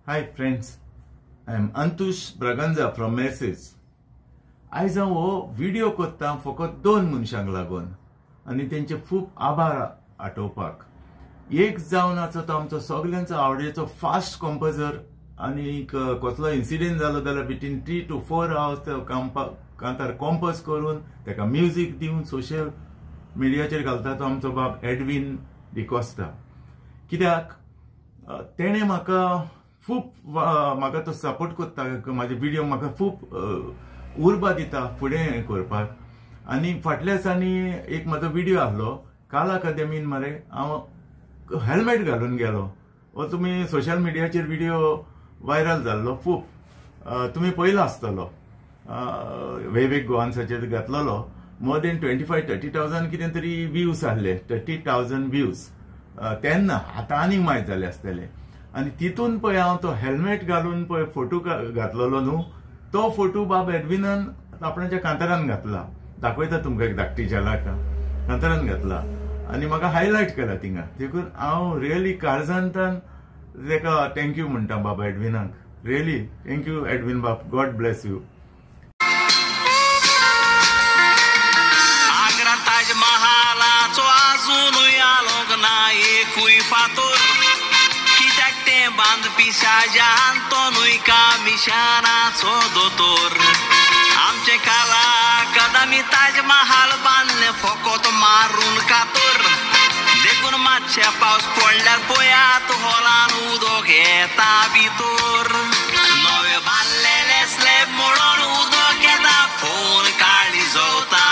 Hi friends, I am Antush Braganza from Message. आज हांव हो व्हिडिओ करता फकत दोन मनशांक लागून आनी तेंचे खूब आभार आठोवपाक. एक जावन आसा तो आमचो सगळ्यांचो आवडीचो फास्ट कंपोजर आनी कसलो इन्सिडेंट जालो जाल्यार बिटवीन 3 to 4 hours तो कांतार कंपोज करून तेका म्युजीक दिवन सोशल मिडियाचेर घालता तो आमचो बाब एडविन डिकोस्टा. कित्याक तेणे म्हाका तो सपोर्ट करता, म्हाजे व्हिडिओ म्हाका खूब उर्बा दिता फुडें करपाक. आनी फाटल्या दिसांनी एक म्हाजो व्हिडिओ आहलो काल अकादेमीन मरे हांव हेल्मेट घालून गेलो. हो तुमी सोशल मिडियाचेर व्हिडिओ व्हायरल जाल्लो खूब तुमी पयलो आसतलो. वेवेक गोवान्साचेर घातलेलो. मोर देन 25-30,000 कितें तरी व्ह्यूज आहले, 30,000 व्ह्यूज. तेन्ना आतां आनीक मायज जाले आसतले. आनी तितून पळय हांव तो हेल्मेट घालून पळय फोटो घातलेलो न्हू, तो फोटो बाब एडविनान आपणाच्या कांतारान घातला. दाखयता तुमकां एक धाकटी झलक. कांतारान घातला आनी म्हाका हायलायट केला थिंगा. देखून हांव रियली काळजांतल्यान तेका थँक्यू म्हणटा बाबा एडविनाक. रियली थँक्यू एडविन बाब. God bless you. Agra Taj महालाचो आजूनय आलोक ना एकूय फातोर. कित्याक तें बांदपी शाहजहान तो न्हय कामिशानाचो दोतोर. आमचे काला कदमी ताज महाल बांदले फकत मारून कातोर. देखून मातशे पावस पडल्यार पळयात हॉलान उदक येता भितर. नवे बांदलेले स्लॅब मोडून उदक येता फोन काळी जळता.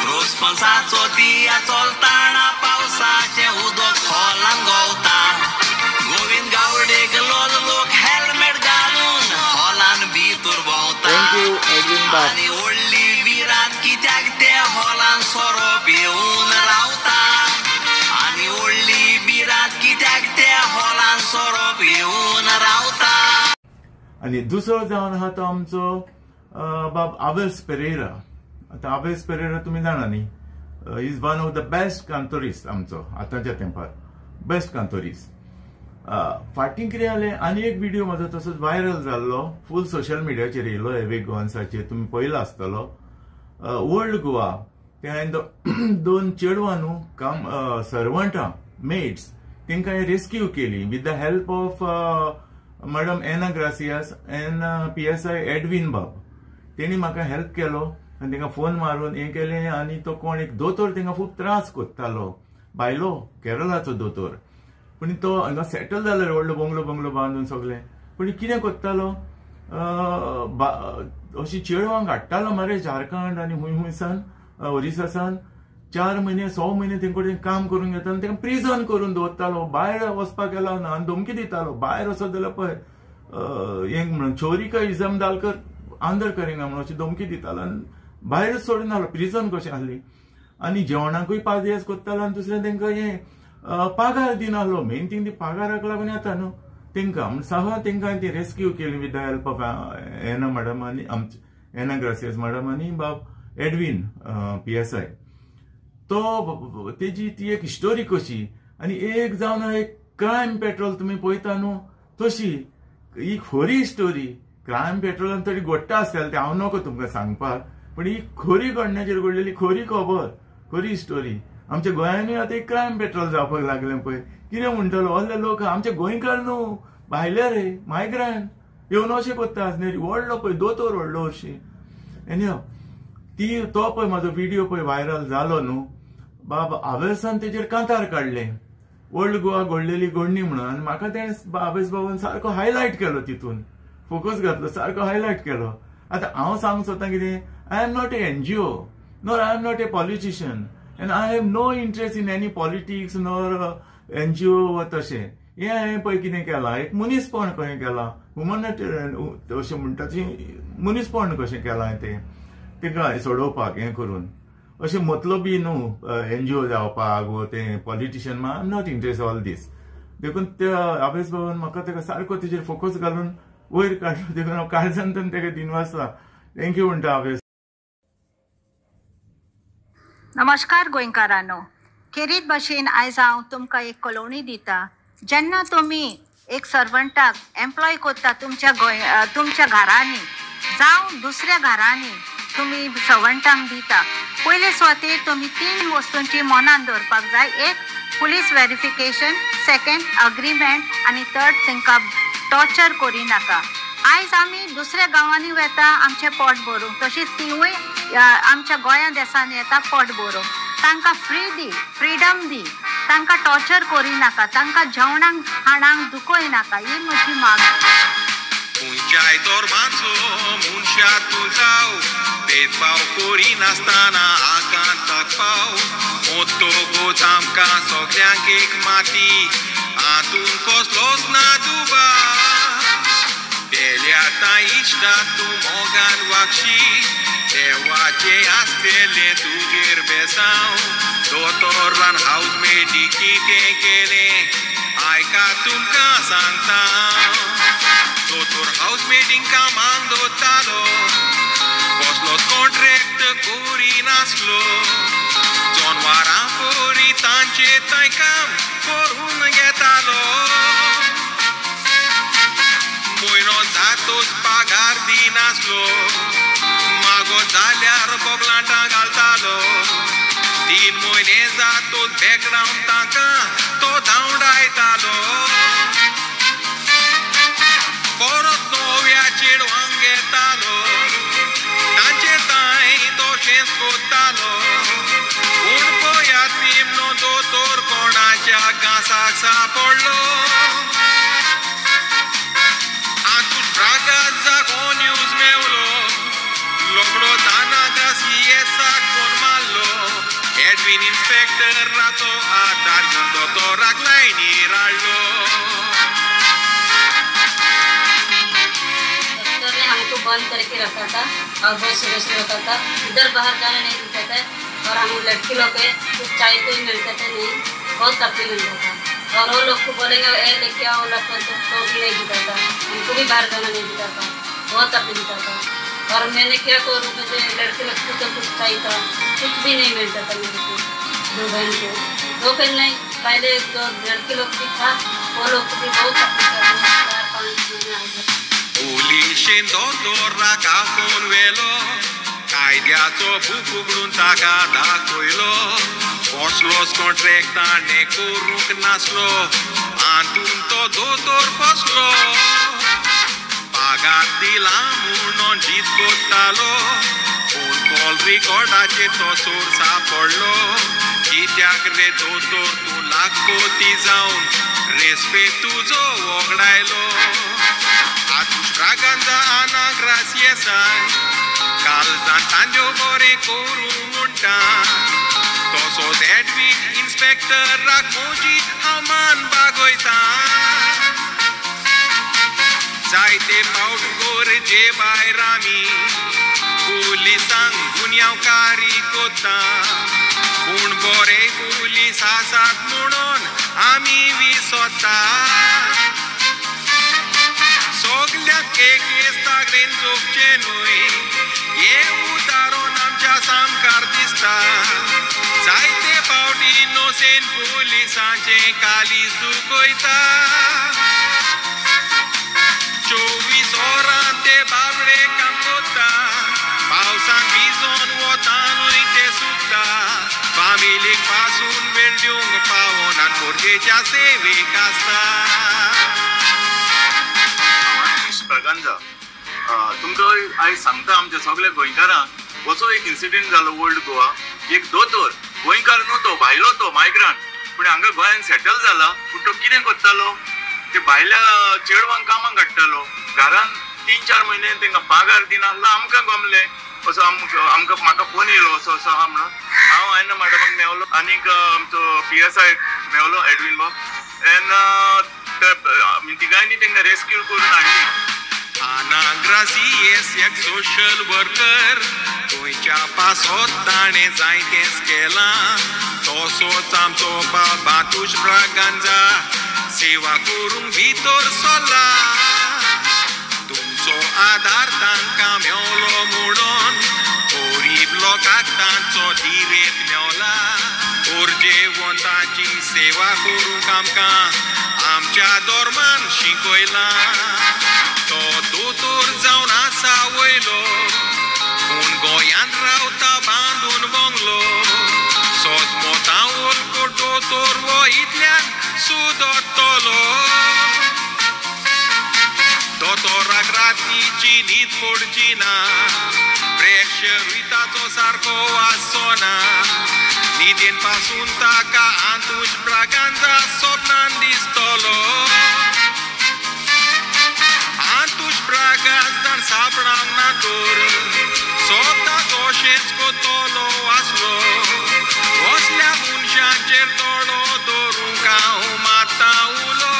रोस्पन्साचो दिया चलताना पावसाचे उदक हॉलान घोवता. गोविंद गावडेक लोक हेल्मेट घालून हॉलान भितर भोंवता. आनी व्हडली विरात कित्याक ते हॉलान सोरोप येवन रावता. आनी व्हडली विरात कित्याक ते हॉलान सोरोप येवन रावता. आनी दुसरो जावन आहा तो आमचो बाब आवेल्स पेरेरा. आतां आवेल्स पेरेरा तुमी जाणा न्ही, is one of the best cantorist आमचो आतांच्या तेंपार. Best cantorist. फाटीं कितें जालें, आनी एक व्हिडिओ म्हाजो तसोच व्हायरल जाल्लो, फूल सोशल मिडियाचेर येयलो एवेक गोवान्साचेर. तुमी पयलो आसतलो. ओल्ड गोवा ते हांवें दोन चेडवां न्हू सर्वंटां मेड्स तेंकां रेस्क्यू केली with the help of madam Ena Gracias and PSI Edwin Bab. तेणी म्हाका हेल्प केलो आनी तेंकां फोन मारून हें केलें. आनी तो कोण एक दोतोर तेंकां खूब त्रास कोत्तालो, भायलो केरळाचो दोतोर. पूण तो हांगा सेटल जाल्यार व्हडलो बंगलो बांदून सगळें. पूण कितें कोत्तालो, अशी चेडवांक हाडटालो मरे झारखंड आनी हुंयसान ओरिसासान 4 म्हयने 6 म्हयने तेंकडेन काम करून घेतालो आनी तेंकां प्रिझन करून दवरतालो. भायर वचपाक गेलो ना आनी धमकी दितालो. भायर वचत जाल्यार पळय हें म्हणून चोरी का इजम दालकर आंदर करेंगा म्हणून अशी धमकी दितालो. आनी भायरच सोडून आलो. प्रिझन कशें आहली. आनी जेवणाकूय 5 दिवस कोत्तालो आनी दुसरें तेंकां हें पगार दिनाहलो. मेन थिंग ती पगाराक लागून येता न्हू तेंकां. सहा तेंकां ती रेस्क्यू केली with the help of Ena madam आनी आमचे एना ग्रासियस मॅडम आनी बाब एडविन PSI. तो तेजी ती एक हिस्टोरी कशी. आनी एक जावन एक क्रायम पेट्रोल तुमी पळयता न्हू तशी ही खरी स्टोरी. क्रायम पेट्रोलान तरी घडटा आसतलें तें हांव नको तुमकां सांगपाक, पूण ही खरी घडण्याचेर घडलेली खरी खबर, खरी स्टोरी. आमच्या गोंयांनी आतां एक क्रायम पेट्रोल जावपाक लागलें पळय. कितें म्हणटलो असले लोक आमचे गोंयकार न्हू, भायले रे मायग्रंट येवन अशें कोत्ता आसलें. व्हडलो पळय दोतोर व्हडलो हरशीं. एनीहाव तो पळय म्हाजो व्हिडिओ पळय व्हायरल जालो न्हू बाब आवेल्सान तेजेर कांतार काडलें ओल्ड गोवा घडलेली घडणी म्हणून. आनी म्हाका तें आवेस बाबान सारको हायलायट केलो, तितून फोकस घातलो, सारको हायलायट केलो. आतां हांव सांगूंक सोदतां कितें, I am not a NGO nor I am not a politician and I have no interest in any politics nor NGO वा तशें. हें हांवें पळय कितें केलां, एक मनीसपण कशें केलां, ह्युमनिटेरियन अशें म्हणटा ती मनीसपण कशें केलां तेका सोडोवपाक हें करून. अशें मतलबी न्हू NGO जावपाक वो तें politician. I am not interest all these. देखून त्या आवेस बाबान म्हाका तेका सारको तेजेर फोकस घालून वयर काडलो. देखून हांव काळजांतल्यान तेका दिनवासला थँक्यू म्हणटा आवेस. नमस्कार गोंयकारांनो. खेरीत भाशेन आयज हांव तुमकां एक कळोवणी दिता. जेन्ना तुमी एक सर्वंटाक एम्प्लॉय करता तुमच्या घरांनी जावं दुसऱ्या घरांनी तुम्ही सर्वंटांक दिता पयले सुवातेर तुम्ही 3 वस्तूंची मनान दवरपाक जाय. एक पुलीस व्हेरिफिकेशन, सेकंड अग्रीमेंट आनी थर्ड तांकां टॉर्चर करी नाका. आयज आमी दुसऱ्या गांवांनी वता आमचें पोट भरूंक, तशीच तिवूय आमच्या गोंया देशान येता पोट भरूंक. तांकां फ्रीडम दी, तांकां टॉर्चर करी नाका, तांकां जेवणाक खाणांक दुखोय नाका. ही म्हजी मागणी. खंयच्याय धर्माचो मनशा तूं जाव, भेदभाव करी नासतना आकांताक पाव. मोतो गोच आमकां सगळ्यांक एक माती, हातून कसलोच ना दुबाव. बेल्याता इश्टा तूं मोगान वागशी, देवाचे आसलेले तुगेर बेसांव. दोतोरान हावजमेटी कितें केलें आयका तुमकां सांगता. दोतोर हावजमेटींक कामांक दवरतालो, कसलोच कॉन्ट्रॅक्ट करी नासलो. जनवारां पोरी तांचे थंय काम करून घेतालो. म्हयनो जातोच पागार दिनासलो, मागो जाल्यार बोगलांटा घालतालो. 3 म्हयने जातोच बॅकग्रावंड तांकां तो धांवडायतालो. परत नव्या चेडवांक घेतालो, तांचे थंय तशेंच कोत्तालो. पूण पळयात निमणो दोतोर कोणाच्या गांसाक सांपडलो. आतून रागात जागो न्यूज मेवलो, लोकडो दानाग्रा सीएसाक फोन मारलो. एडविन इन्स्पेक्टराचो आदार घेवन दोतोराक लायनीर हाडलो. डॉक्टर ने हमको बंद करके रखा था और बहुत सीरियस होता था. इधर बाहर जाने नहीं देते थे और हम लड़की लोग के कुछ चाय तो ही मिलते थे नहीं, बहुत तकलीफ मिलता था. और वो लोग को बोलेंगे ए लेके आओ लड़का, तो भी नहीं देता था. हमको भी बाहर जाना नहीं देता था, बहुत तकलीफ देता था. और मैंने क्या करूँ, मुझे लड़के लोग को तो कुछ चाहिए था, कुछ भी नहीं मिलता था मेरे को. 2 बहन को 2 बहन नहीं, पहले जो लड़के लोग भी था वो लोग को भी बहुत तकलीफ था. 4-5 महीने आ गए. पुलिशेन दोतोराक आफोन व्हेलो, कायद्याचो बूक उगडून ताका दाखयलो. कसलोच कॉन्ट्रॅक्ट ताणें करूंक नासलो, हातून तो दोतोर फसलो. पागार दिला म्हणून जीत कोत्तालो, फोन कॉल रिकॉर्डाचेर तो चोर सांपडलो. कित्याक रे दोतोर तूं लाखोती जावन रेस्पेद तुजो वगडायलो. आतूश रागांचा आना ग्रासियेसाय, काळजान तांज्यो बरें करूं म्हणटा. तसोच एडविन इन्स्पेक्टराक म्हजी हांव मान बागयता. जायते फावट गरजे भायर आमी पुलिसांक गुन्यांवकारी कोत्ता, पूण बरे पुलीस आसात म्हणून आमी विसरता. सगळ्यांक एक तागडेन जोगचें न्हय, हें उदाहरण आमच्या सामकार दिसता. जायते फावट इनोसेंट पुलिसांचें कालीज दुखयता. 24 वरां ते बाबडे काम कोत्ता, पावसान भिजोन वतानूय ते सुकता. फामिलीक पासून वेळ दिवंक पावोना, खोर्जेच्या सेवेक आसता. प्रगांजा तुमकां आयज सांगता आमच्या सगळ्या गोंयकारांक असो एक इन्सिडेंट जालो ओल्ड गोवा. एक दोतोर गोंयकार न्हू, तो भायलो, तो मायग्रंट, पूण हांगा गोंयान सेटल जाला. पूण तो कितें करतालो, ते भायल्या चेडवांक कामाक हाडटालो. घरान 3-4 म्हयने तांकां पागार दिनासलो. आमकां गमलें असो, आमकां म्हाका फोन येयलो असो असो आहा म्हणून. हांव आयना मॅडमाक मेवलो, आनीक आमचो PSI मेवलो एडविन बाब. तिगांयनी तांकां रेस्क्यू करून हाडली. आनाग्रासी एक सोशल वर्कर, गोंयच्या पासत ताणें जायतेंच केलां. तसोच आमचो बातूश ब्रागांजा सेवा करूंक भितर सरला. तुमचो आधार तांकां मेवलो म्हणून गरीब लोकांक तांचो दिरेत मेवला. गरजेवंतांची सेवा करूंक आमकां आमच्या आमच्या धोर्मान शिकयला तो दोतोर जावन आसा वयलो पूण गोंयांत रावता बांदून बंगलो सोद मोतावल को दोतोर वो इतल्यान सुदोत्तलो दोतोराक रातीची न्हीद पडची ना प्रेशर विताचो सारको वासोना न्हिदेन पासून ताका आंतूज ब्रागांजा सोपनान दिसतलो आंतूज ब्रागांजान सापडांक ना दोर सोदा तोशेंच कोतलो आसलो असल्या मनशांचेर दोळो दवरूंक हांव माता उलो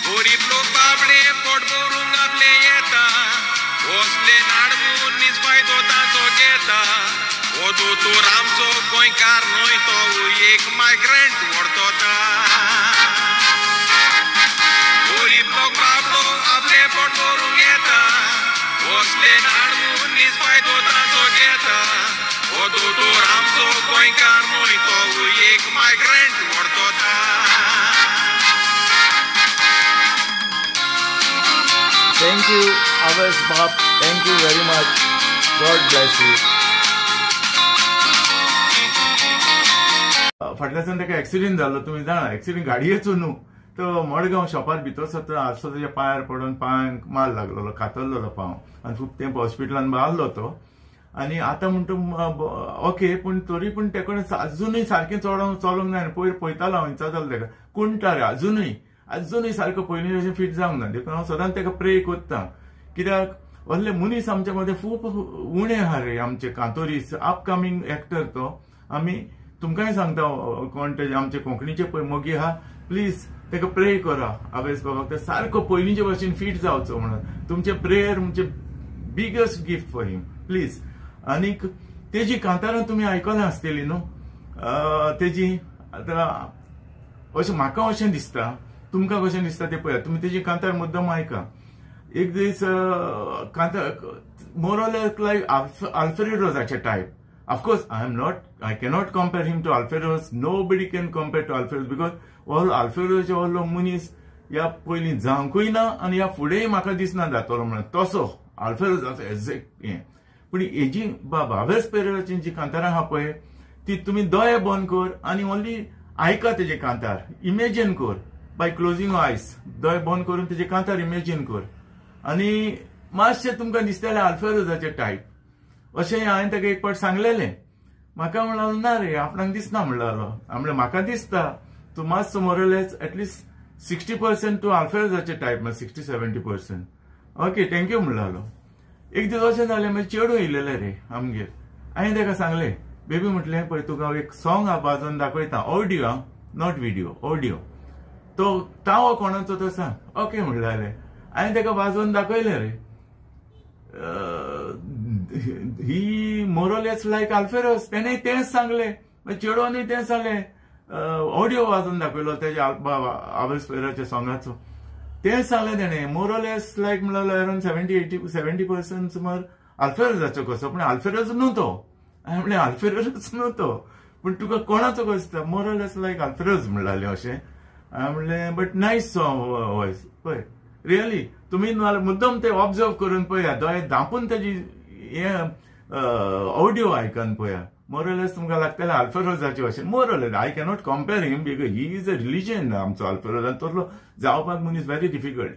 गरीब लोक बाबडे पोट भरूंक आपले येता असले नाडवून निजफायदो ताचो घेता हो दोतोर आमचो गोंयकार न्हय तो एक मायग्रंट व्हरतोता गरीब लोक बाबडो आपले पोट भरूंक येता असले नाडवून निजफायदो ताचो घेता हो दोतोर आमचो गोंयकार न्हय तो एक migrant व्हरतोता Thank you, Abbas Bab. Thank you very much. God bless you. फाटल्याच्यान ताका एक्सिडेंट जालो तुम्ही जाणा एक्सिडेंट गाडयेचो न्हू तो मडगांव शॉपार भितर सत्र आसो ताच्या पांयार पडून पांयांक मार लागलेलो कातरलेलो पांव आनी खूब तेंप हॉस्पिटलान बारलो तो आनी आतां म्हणटा ओके पूण तरी पूण तेका अजुनूय सारकें चलोंक जाय पयर पळयतालो हांव विचारतालो ताका कुंटा रे अजुनूय सारको पयलीं अशें फिट जावंक ना देखून हांव सदांच ताका प्रे करता कित्याक असले मनीस आमचे मदें खूब उणे आहा रे आमचे कांतोरीस अपकमींग एक्टर तो आमी तुमकांय सांगता कोण ते आमचे कोंकणीचे पळय मोगी आहा प्लीज ताका प्रे करा आवेश बाबाक ते सारको पयलींचे भशेन फिट जावचो म्हणून तुमचे प्रेयर म्हणजे biggest gift for him please आनीक तेजी कांतारां तुमी आयकलां आसतलीं न्हू तेजी आतां अशें म्हाका अशें दिसता तुमकां कशें दिसता तें पळयात तुमी तेजी कांतार मुद्दम आयका एक दीस कांतार मोर ऑर लेस लायक आल्फ्रेडोजाचे type of course I cannot compare him to Alfredos. Nobody can compare to Alfredos because all Alfredoचे all मनीस ह्या पयलीं जावंकूय ना आनी ह्या फुडेंय म्हाका दिसना जातलो म्हणून तसो आल्फ्रेडोजाचो एक्झॅक्ट हें पूण हेजी भावेश पेरेराची जी कांतारां आहा पळय ती तुमी दोळे बंद कर आनी ओन्ली आयका तेजे कांतार इमेजीन कर बाय क्लोजिंग आयज दोळे बंद करून तेजे कांतार इमेजीन कर आनी मातशें तुमकां दिसतलें आल्फ्रेडोजाचे टायप अशें हांवें ताका एक फावट सांगलेलें म्हाका म्हणलो ना रे आपणाक दिसना म्हणलेलो म्हणलें म्हाका दिसता तूं मातसो मोरलेस एटलिस्ट 60% टू आल्फ्रेडोजाचे टायप 60-70%. ओके थँक्यू म्हणलेलो एक दीस अशें जालें मागीर चेडूं येयलेलें रे आमगेर हांवें ताका सांगलें बेबी म्हटलें पळय तुका एक सॉंग वाजोवन दाखयता ऑडियो नॉट व्हिडिओ ऑडियो तो तावो कोणाचो तो सांग ओके म्हणलें हांवें ताका वाजोवन दाखयलें रे ही मोरलेस लायक आल्फ्रेडोस तेणें तेंच सांगलें चेडवानूय तेंच सांगलें ऑडियो वाजोवन दाखयलो तेज्या आवेश पेरेराच्या सॉंगाचो तेंच सांगलें तेणें मोरलेस लायक म्हणल्यार अरावंड 70% सुमार आल्फ्रेडोजाचो कसो पूण आल्फ्रेडोस न्हू तो हांवें म्हणलें आल्फ्रेडोस न्हू तो पूण तुका कोणाचो कसो दिसता मोरलेस लायक आल्फ्रेडोस म्हणलें अशें हांवें म्हणलें बट नायस सॉंग वॉयस पळय रियली तुमी मुद्दम ते ऑब्जर्व करून पळया दोळे धांपून तेजी हें ऑडियो आयकन पळया मोरलेस तुमकां लागतलें आल्फ्रेडोजाचे अशें more less I cannot compare him because he is a religion आमचो आल्फ्रेडोस आनी तसलो जावपाक मनीस very difficult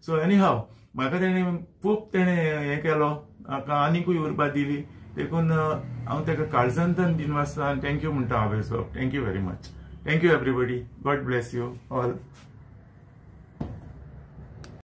so anyhow म्हाका तेणें खूब तेणें हें केलो म्हाका आनीकूय उर्बा दिली देखून हांव ताका काळजांतल्यान दिनवासता आनी थँक्यू म्हणटा हांवें so thank you very much thank you everybody God bless you all